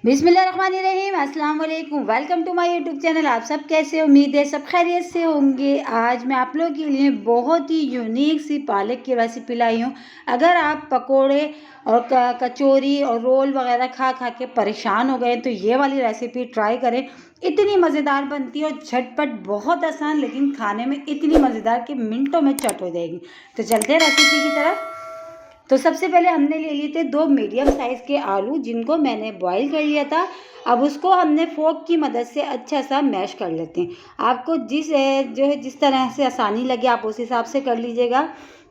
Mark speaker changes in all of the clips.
Speaker 1: बिस्मिल्लाहिर्रहमानिर्रहीम, अस्सलाम वालेकुम। Welcome to my YouTube channel. आप सब कैसे, उम्मीद है सब खैरियत से होंगे। आज मैं आप लोगों के लिए बहुत ही यूनिक सी पालक की रेसिपी लाई हूँ। अगर आप पकोड़े और कचौरी और रोल वगैरह खा खा के परेशान हो गए तो ये वाली रेसिपी ट्राई करें। इतनी मज़ेदार बनती है और झटपट, बहुत आसान, लेकिन खाने में इतनी मज़ेदार कि मिनटों में चट हो जाएगी। तो चलते हैं रेसिपी की तरफ। तो सबसे पहले हमने ले लिए थे 2 मीडियम साइज़ के आलू, जिनको मैंने बॉईल कर लिया था। अब उसको हमने फोक की मदद से अच्छा सा मैश कर लेते हैं। आपको जिस तरह से आसानी लगे आप उस हिसाब से कर लीजिएगा।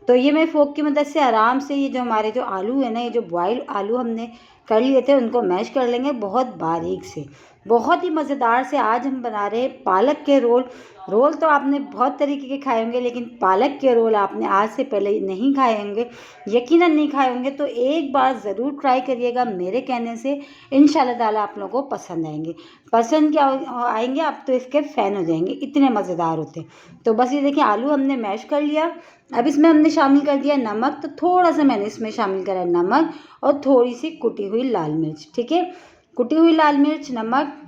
Speaker 1: तो ये मैं फोक की मदद से आराम से ये जो हमारे जो आलू है ना, ये जो बॉयल आलू हमने कर लिए थे, उनको मैश कर लेंगे बहुत बारीक से। बहुत ही मज़ेदार से आज हम बना रहे हैं पालक के रोल। रोल तो आपने बहुत तरीके के खाए होंगे, लेकिन पालक के रोल आपने आज से पहले नहीं खाए होंगे, यकीनन नहीं खाए होंगे। तो एक बार ज़रूर ट्राई करिएगा, मेरे कहने से इंशाल्लाह ताला आप लोगों को पसंद आएंगे। पसंद क्या आएंगे, आप तो इसके फ़ैन हो जाएंगे, इतने मज़ेदार होते हैं। तो बस ये देखिए, आलू हमने मैश कर लिया। अब इसमें हमने शामिल कर दिया नमक। तो थोड़ा सा मैंने इसमें शामिल करा नमक और थोड़ी सी कुटी हुई लाल मिर्च। ठीक है, कुटी हुई लाल मिर्च, नमक,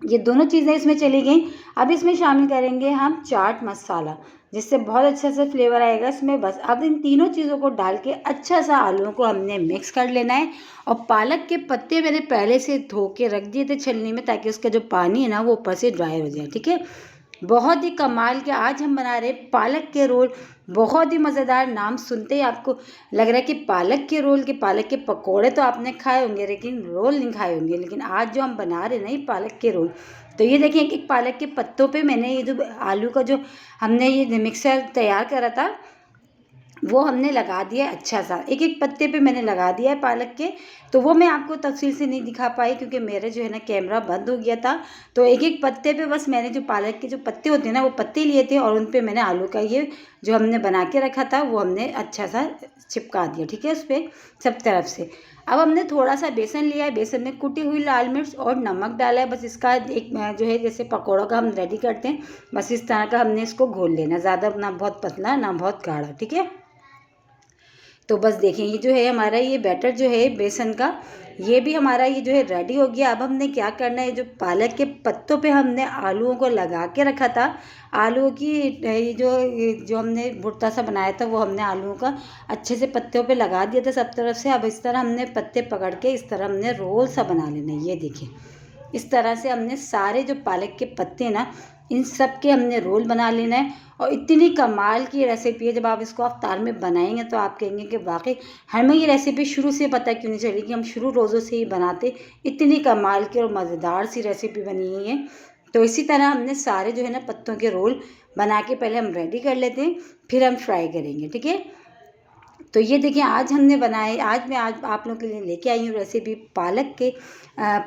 Speaker 1: ये दोनों चीज़ें इसमें चली गई। अब इसमें शामिल करेंगे हम चाट मसाला, जिससे बहुत अच्छा सा फ्लेवर आएगा इसमें। बस अब इन तीनों चीज़ों को डाल के अच्छा सा आलूओं को हमने मिक्स कर लेना है। और पालक के पत्ते मैंने पहले से धो के रख दिए थे छलनी में, ताकि उसका जो पानी है ना वो ऊपर से ड्राई हो जाए। ठीक है, बहुत ही कमाल के आज हम बना रहे हैं पालक के रोल। बहुत ही मज़ेदार। नाम सुनते ही आपको लग रहा है कि पालक के रोल, के पालक के पकोड़े तो आपने खाए होंगे लेकिन रोल नहीं खाए होंगे। लेकिन आज जो हम बना रहे हैं ना, ये पालक के रोल। तो ये देखिए, एक एक पालक के पत्तों पे मैंने ये जो आलू का जो हमने ये मिक्सर तैयार करा था, वो हमने लगा दिया अच्छा सा। एक एक पत्ते पे मैंने लगा दिया है पालक के। तो वो मैं आपको तफसील से नहीं दिखा पाई, क्योंकि मेरा जो है ना कैमरा बंद हो गया था। तो एक एक पत्ते पे बस मैंने जो पालक के जो पत्ते होते हैं ना, वो पत्ते लिए थे और उन पे मैंने आलू का ये जो हमने बना के रखा था वो हमने अच्छा सा चिपका दिया। ठीक है, उस पर सब तरफ से। अब हमने थोड़ा सा बेसन लिया है, बेसन में कुटी हुई लाल मिर्च और नमक डाला है। बस इसका एक जो है, जैसे पकौड़ों का हम रेडी करते हैं, बस इस तरह का हमने इसको घोल लेना। ज़्यादा ना बहुत पतला ना बहुत गाढ़ा। ठीक है, तो बस देखें, ये जो है हमारा ये बैटर जो है बेसन का, ये भी हमारा ये जो है रेडी हो गया। अब हमने क्या करना है, जो पालक के पत्तों पे हमने आलूओं को लगा के रखा था, आलूओं की ये जो हमने भुर्ता सा बनाया था, वो हमने आलूओं का अच्छे से पत्तों पे लगा दिया था सब तरफ से। अब इस तरह हमने पत्ते पकड़ के इस तरह हमने रोल सा बना लेना है। ये देखिए, इस तरह से हमने सारे जो पालक के पत्ते ना, इन सब के हमने रोल बना लेना है। और इतनी कमाल की रेसिपी है, जब आप इसको अफ्तार में बनाएंगे तो आप कहेंगे कि वाकई हमें ये रेसिपी शुरू से पता क्यों नहीं चली, कि हम शुरू रोज़ों से ही बनाते। इतनी कमाल की और मज़ेदार सी रेसिपी बनी हुई है। तो इसी तरह हमने सारे जो है ना पत्तों के रोल बना के पहले हम रेडी कर लेते हैं, फिर हम फ्राई करेंगे। ठीक है, तो ये देखिए, आज हमने बनाए, आज आप लोगों के लिए लेके आई हूँ रेसिपी पालक के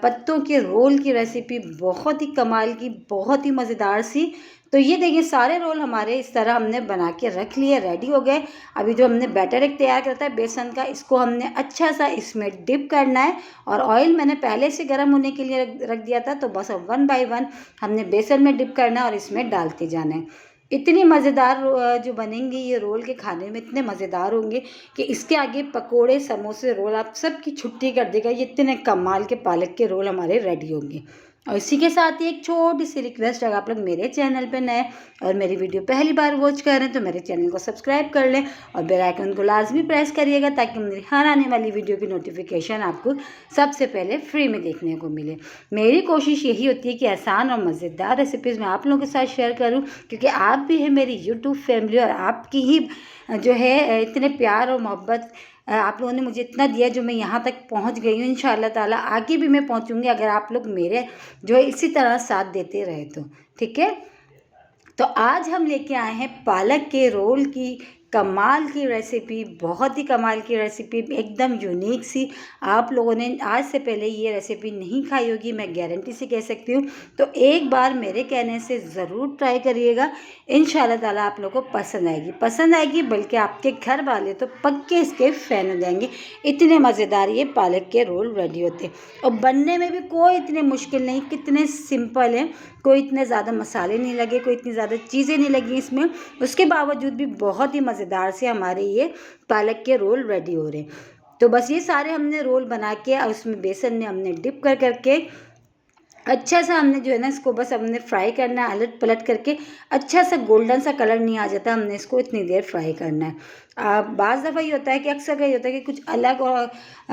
Speaker 1: पत्तों के रोल की रेसिपी। बहुत ही कमाल की, बहुत ही मज़ेदार सी। तो ये देखिए, सारे रोल हमारे इस तरह हमने बना के रख लिए, रेडी हो गए। अभी जो हमने बैटर एक तैयार करता है बेसन का, इसको हमने अच्छा सा इसमें डिप करना है। और ऑयल मैंने पहले से गर्म होने के लिए रख दिया था। तो बस अब 1 बाय 1 हमने बेसन में डिप करना है और इसमें डालते जाना है। इतनी मज़ेदार जो बनेंगे ये रोल, के खाने में इतने मज़ेदार होंगे कि इसके आगे पकोड़े, समोसे, रोल आप सबकी छुट्टी कर देगा। ये इतने कमाल के पालक के रोल हमारे रेडी होंगे। और इसी के साथ ही एक छोटी सी रिक्वेस्ट, अगर आप लोग मेरे चैनल पे नए और मेरी वीडियो पहली बार वॉच कर रहे हैं तो मेरे चैनल को सब्सक्राइब कर लें और बेल आइकन को लाजमी प्रेस करिएगा, ताकि मेरी हर आने वाली वीडियो की नोटिफिकेशन आपको सबसे पहले फ्री में देखने को मिले। मेरी कोशिश यही होती है कि आसान और मज़ेदार रेसिपीज़ मैं आप लोगों के साथ शेयर करूं, क्योंकि आप भी हैं मेरी यूट्यूब फैमिली और आपकी ही जो है इतने प्यार और मोहब्बत आप लोगों ने मुझे इतना दिया, जो मैं यहाँ तक पहुँच गई हूँ। इंशाअल्लाह ताला आगे भी मैं पहुँचूँगी, अगर आप लोग मेरे जो है इसी तरह साथ देते रहे तो। ठीक है, तो आज हम लेके आए हैं पालक के रोल की कमाल की रेसिपी। बहुत ही कमाल की रेसिपी, एकदम यूनिक सी। आप लोगों ने आज से पहले ये रेसिपी नहीं खाई होगी, मैं गारंटी से कह सकती हूँ। तो एक बार मेरे कहने से ज़रूर ट्राई करिएगा, इंशाल्लाह ताला आप लोगों को पसंद आएगी, बल्कि आपके घर वाले तो पक्के इसके फ़ैन हो जाएंगे। इतने मज़ेदार ये पालक के रोल रेडी होते हैं और बनने में भी कोई इतने मुश्किल नहीं, कितने सिंपल हैं। कोई इतने ज़्यादा मसाले नहीं लगे, कोई इतनी ज़्यादा चीज़ें नहीं लगी इसमें, उसके बावजूद भी बहुत ही मज़ेदार से हमारे ये पालक के रोल रेडी हो रहे हैं। तो बस ये सारे हमने रोल बना के और उसमें बेसन में हमने डिप कर करके अच्छा सा हमने जो है ना इसको बस हमने फ्राई करना है, अलट पलट करके अच्छा सा गोल्डन सा कलर नहीं आ जाता, हमने इसको इतनी देर फ्राई करना है। बाज़ दफ़ा ये होता है कि अक्सर ये होता है कि कुछ अलग और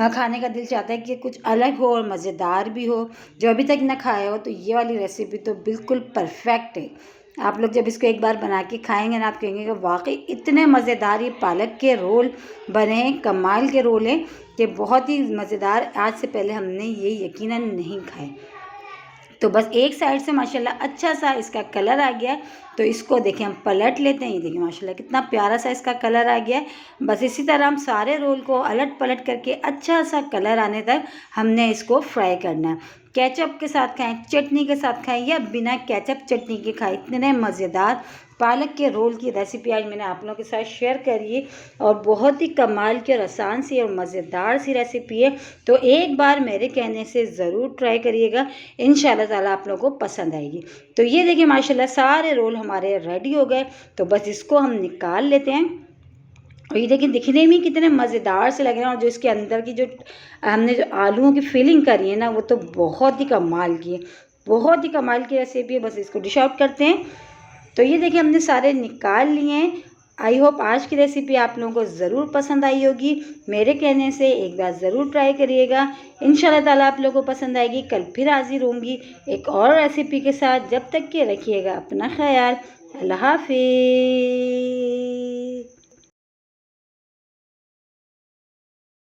Speaker 1: खाने का दिल चाहता है कि कुछ अलग हो और मज़ेदार भी हो, जो अभी तक ना खाया हो, तो ये वाली रेसिपी तो बिल्कुल परफेक्ट है। आप लोग जब इसको एक बार बना के खाएंगे ना, आप कहेंगे कि वाकई इतने मज़ेदार ये पालक के रोल बने हैं, कमाल के रोल हैं कि बहुत ही मज़ेदार। आज से पहले हमने ये यकीनन नहीं खाए। तो बस एक साइड से माशाल्लाह अच्छा सा इसका कलर आ गया, तो इसको देखें हम पलट लेते हैं। ये देखिए माशाल्लाह कितना प्यारा सा इसका कलर आ गया है। बस इसी तरह हम सारे रोल को अलट पलट करके अच्छा सा कलर आने तक हमने इसको फ्राई करना है। केचप के साथ खाएं, चटनी के साथ खाएं या बिना केचप चटनी के खाएं, इतने मज़ेदार पालक के रोल की रेसिपी आज मैंने आप लोगों के साथ शेयर करी है और बहुत ही कमाल की और आसान सी और मज़ेदार सी रेसिपी है। तो एक बार मेरे कहने से ज़रूर ट्राई करिएगा, इंशाल्लाह ताला आप लोगों को पसंद आएगी। तो ये देखिए माशाल्लाह सारे रोल हमारे रेडी हो गए, तो बस इसको हम निकाल लेते हैं। और ये देखिए दिखने में कितने मज़ेदार से लग रहे हैं और जो इसके अंदर की जो हमने जो आलूओं की फिलिंग करी है ना, वो तो बहुत ही कमाल की है, बहुत ही कमाल की रेसिपी है। बस इसको डिश आउट करते हैं। तो ये देखिए हमने सारे निकाल लिए हैं। आई होप आज की रेसिपी आप लोगों को ज़रूर पसंद आई होगी। मेरे कहने से एक बार ज़रूर ट्राई करिएगा, इंशाल्लाह ताला आप लोगों को पसंद आएगी। कल फिर हाजिर होंगी एक और रेसिपी के साथ। जब तक के रखिएगा अपना ख्याल। अल्लाह हाफिज़।